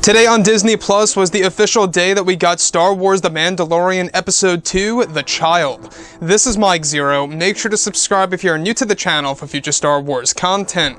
Today on Disney Plus was the official day that we got Star Wars The Mandalorian Episode 2, The Child. This is Mike Zero. Make sure to subscribe if you're new to the channel for future Star Wars content.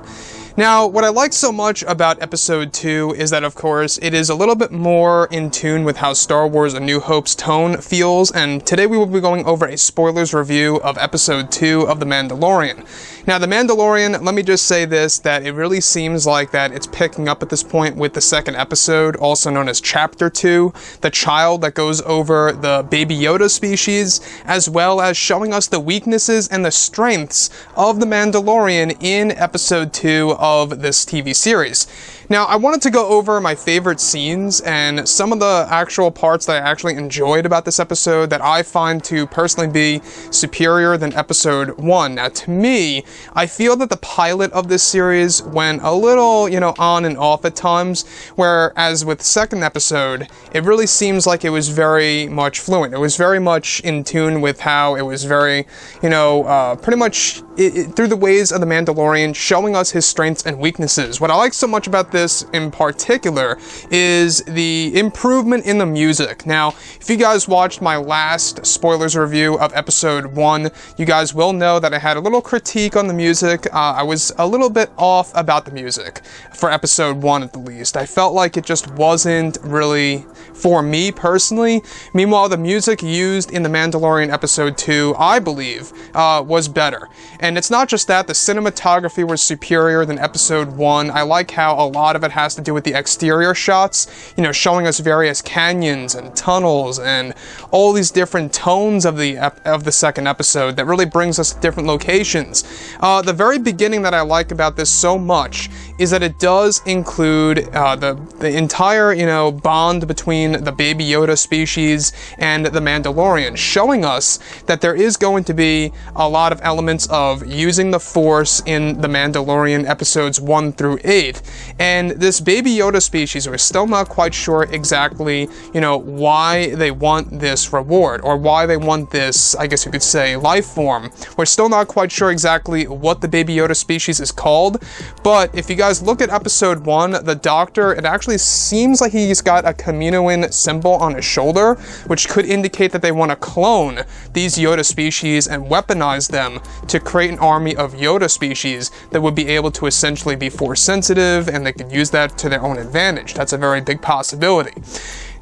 Now, what I like so much about Episode 2 is that, of course, it is a little bit more in tune with how Star Wars A New Hope's tone feels, and today we will be going over a spoilers review of Episode 2 of The Mandalorian. Now, The Mandalorian, let me just say this, that it really seems like that it's picking up at this point with the second episode, also known as Chapter 2, The Child, that goes over the Baby Yoda species, as well as showing us the weaknesses and the strengths of the Mandalorian in Episode 2 of this TV series. Now, I wanted to go over my favorite scenes and some of the actual parts that I actually enjoyed about this episode that I find to personally be superior than Episode 1. Now, to me, I feel that the pilot of this series went a little, on and off at times, whereas with the second episode, it really seems like it was very much fluent. It was very much in tune with how it was very, pretty much through the ways of the Mandalorian, showing us his strengths and weaknesses. What I like so much about this in particular is the improvement in the music. Now, if you guys watched my last spoilers review of Episode 1, you guys will know that I had a little critique on the music. I was a little bit off about the music for Episode 1 at the least. I felt like it just wasn't really for me personally. Meanwhile, the music used in The Mandalorian Episode 2, I believe, was better. And it's not just that, the cinematography was superior than Episode 1. I like how a lot of it has to do with the exterior shots, showing us various canyons and tunnels and all these different tones of the second episode that really brings us to different locations. The very beginning that I like about this so much is that it does include the entire, bond between the Baby Yoda species and the Mandalorian, showing us that there is going to be a lot of elements of using the Force in the Mandalorian episodes 1 through 8. And this Baby Yoda species, we're still not quite sure exactly, why they want this reward, or why they want this, I guess you could say, life form. We're still not quite sure exactly what the Baby Yoda species is called, but if you guys look at Episode 1, the Doctor, it actually seems like he's got a Kaminoan symbol on his shoulder, which could indicate that they want to clone these Yoda species and weaponize them to create an army of Yoda species that would be able to essentially be Force sensitive, and they could use that to their own advantage. That's a very big possibility.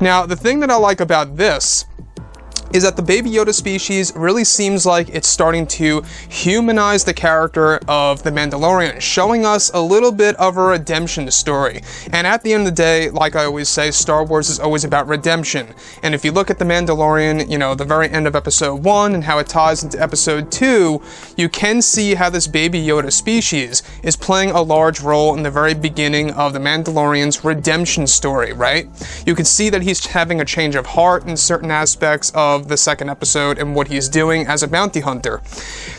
Now, the thing that I like about this is that the Baby Yoda species really seems like it's starting to humanize the character of the Mandalorian, showing us a little bit of a redemption story. And at the end of the day, like I always say, Star Wars is always about redemption. And if you look at the Mandalorian, the very end of Episode 1 and how it ties into Episode 2, you can see how this Baby Yoda species is playing a large role in the very beginning of the Mandalorian's redemption story, right? You can see that he's having a change of heart in certain aspects of the second episode and what he's doing as a bounty hunter.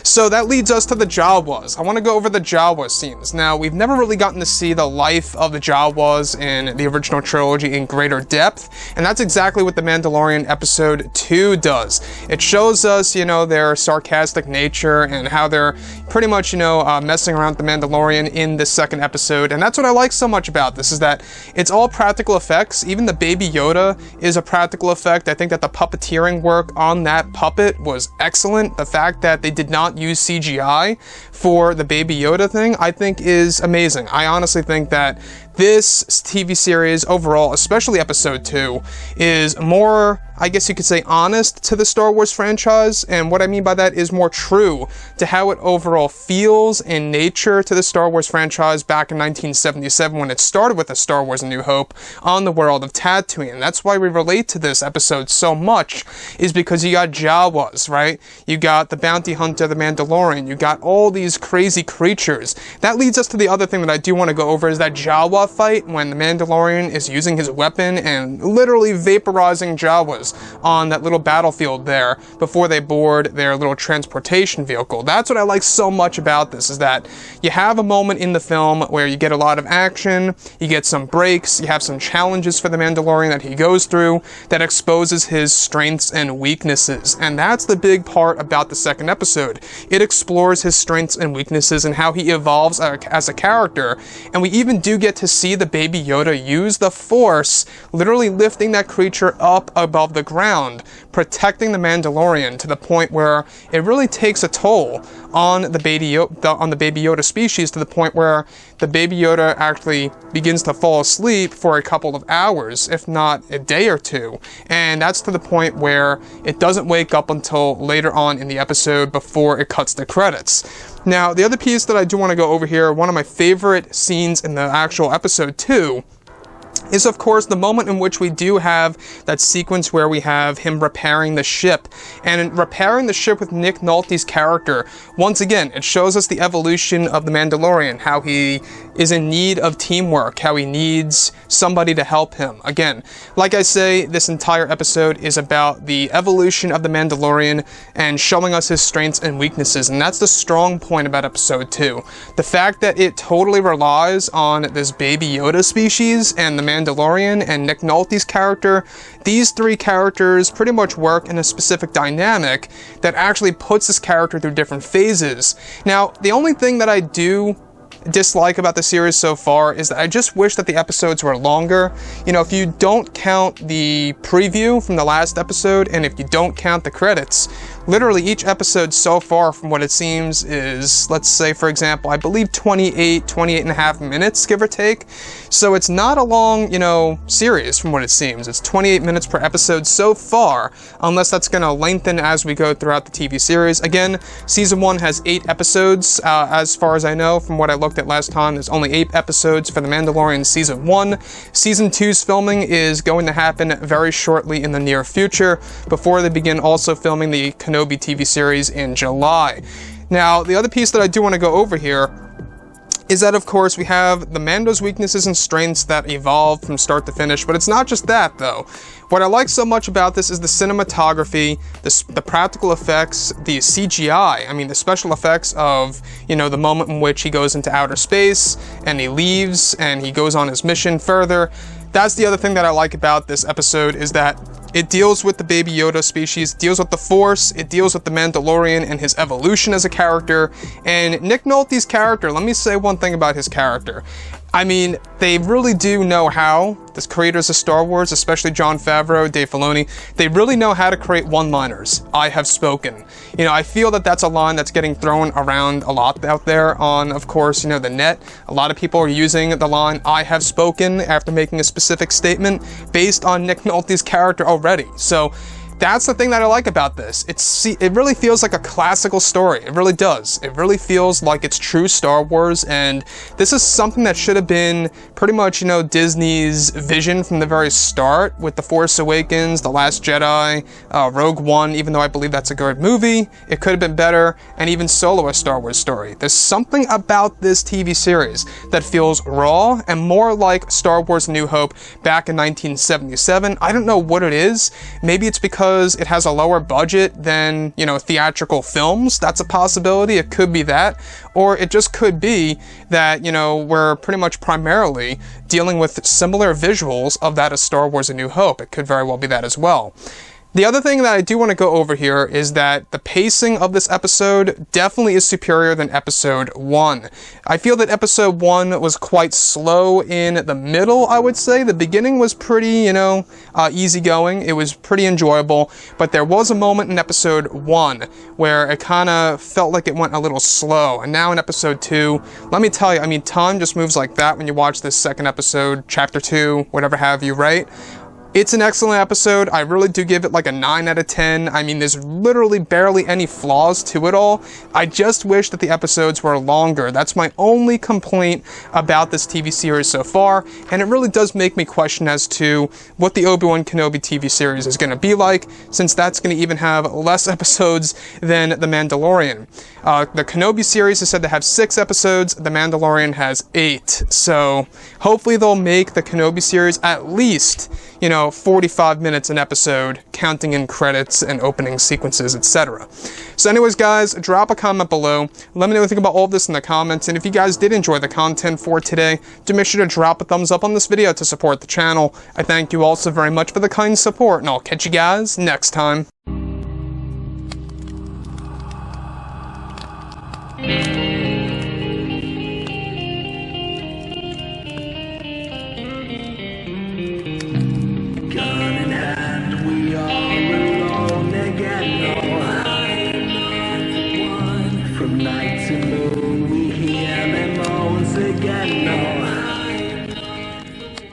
So that leads us to the Jawas. I want to go over the Jawa scenes. Now, we've never really gotten to see the life of the Jawas in the original trilogy in greater depth, and that's exactly what The Mandalorian Episode 2 does. It shows us, their sarcastic nature and how they're pretty much, messing around with the Mandalorian in this second episode, and that's what I like so much about this, is that it's all practical effects. Even the Baby Yoda is a practical effect. I think that the puppeteering work on that puppet was excellent. The fact that they did not use CGI for the Baby Yoda thing, I think is amazing. I honestly think that this TV series overall, especially Episode 2, is more, I guess you could say, honest to the Star Wars franchise, and what I mean by that is more true to how it overall feels in nature to the Star Wars franchise back in 1977 when it started with a Star Wars A New Hope on the world of Tatooine. And that's why we relate to this episode so much, is because you got Jawas, right? You got the bounty hunter, the Mandalorian, you got all these crazy creatures. That leads us to the other thing that I do want to go over, is that Jawa fight when the Mandalorian is using his weapon and literally vaporizing Jawas on that little battlefield there before they board their little transportation vehicle. That's what I like so much about this, is that you have a moment in the film where you get a lot of action, you get some breaks, you have some challenges for the Mandalorian that he goes through that exposes his strengths and weaknesses. And that's the big part about the second episode. It explores his strengths and weaknesses and how he evolves as a character, and we even do get to see the Baby Yoda use the Force, literally lifting that creature up above the ground, protecting the Mandalorian to the point where it really takes a toll on the Baby Yoda species, to the point where the Baby Yoda actually begins to fall asleep for a couple of hours, if not a day or two. And that's to the point where it doesn't wake up until later on in the episode before it cuts the credits. Now, the other piece that I do want to go over here, one of my favorite scenes in the actual episode 2, is of course the moment in which we do have that sequence where we have him repairing the ship. And in repairing the ship with Nick Nolte's character, once again, it shows us the evolution of the Mandalorian, how he is in need of teamwork, how he needs somebody to help him. Again, like I say, this entire episode is about the evolution of the Mandalorian and showing us his strengths and weaknesses, and that's the strong point about episode 2. The fact that it totally relies on this Baby Yoda species and the Mandalorian and Nick Nolte's character. These three characters pretty much work in a specific dynamic that actually puts this character through different phases. Now, the only thing that I do dislike about the series so far is that I just wish that the episodes were longer. You know, if you don't count the preview from the last episode, and if you don't count the credits, literally each episode so far, from what it seems, is, let's say, for example, I believe 28 and a half minutes, give or take. So it's not a long, series from what it seems. It's 28 minutes per episode so far, unless that's going to lengthen as we go throughout the TV series. Again, season 1 has 8 episodes, as far as I know, from what I looked at last time. There's only 8 episodes for The Mandalorian season 1. Season 2's filming is going to happen very shortly in the near future, before they begin also filming the Kenobi TV series in July. Now, the other piece that I do want to go over here is that, of course, we have the Mando's weaknesses and strengths that evolve from start to finish, but it's not just that, though. What I like so much about this is the cinematography, the practical effects, the CGI, the special effects of, the moment in which he goes into outer space, and he leaves, and he goes on his mission further. That's the other thing that I like about this episode, is that it deals with the Baby Yoda species, deals with the Force, it deals with the Mandalorian and his evolution as a character, and Nick Nolte's character, let me say one thing about his character. They really do know how, the creators of Star Wars, especially Jon Favreau, Dave Filoni, they really know how to create one-liners. I have spoken. I feel that that's a line that's getting thrown around a lot out there on, of course, the net. A lot of people are using the line, I have spoken, after making a specific statement based on Nick Nolte's character already. So that's the thing that I like about this. It really feels like a classical story. It really does. It really feels like it's true Star Wars, and this is something that should have been pretty much, Disney's vision from the very start, with The Force Awakens, The Last Jedi, Rogue One, even though I believe that's a good movie. It could have been better, and even Solo, a Star Wars story. There's something about this TV series that feels raw and more like Star Wars New Hope back in 1977. I don't know what it is. Maybe it's because it has a lower budget than, theatrical films. That's a possibility. It could be that. Or it just could be that, we're pretty much primarily dealing with similar visuals of that of Star Wars A New Hope. It could very well be that as well. The other thing that I do want to go over here is that the pacing of this episode definitely is superior than episode 1. I feel that episode 1 was quite slow in the middle, I would say. The beginning was pretty, easygoing. It was pretty enjoyable, but there was a moment in episode 1 where it kind of felt like it went a little slow. And now in episode 2, let me tell you, time just moves like that when you watch this second episode, chapter 2, whatever have you, right? It's an excellent episode. I really do give it like a 9 out of 10. There's literally barely any flaws to it all. I just wish that the episodes were longer. That's my only complaint about this TV series so far, and it really does make me question as to what the Obi-Wan Kenobi TV series is going to be like, since that's going to even have less episodes than The Mandalorian. The Kenobi series is said to have 6 episodes. The Mandalorian has 8. So hopefully they'll make the Kenobi series at least, 45 minutes an episode, counting in credits and opening sequences, etc. So anyways, guys, drop a comment below. Let me know what you think about all of this in the comments, and if you guys did enjoy the content for today, do make sure to drop a thumbs up on this video to support the channel. I thank you all so very much for the kind support, and I'll catch you guys next time. nights alone.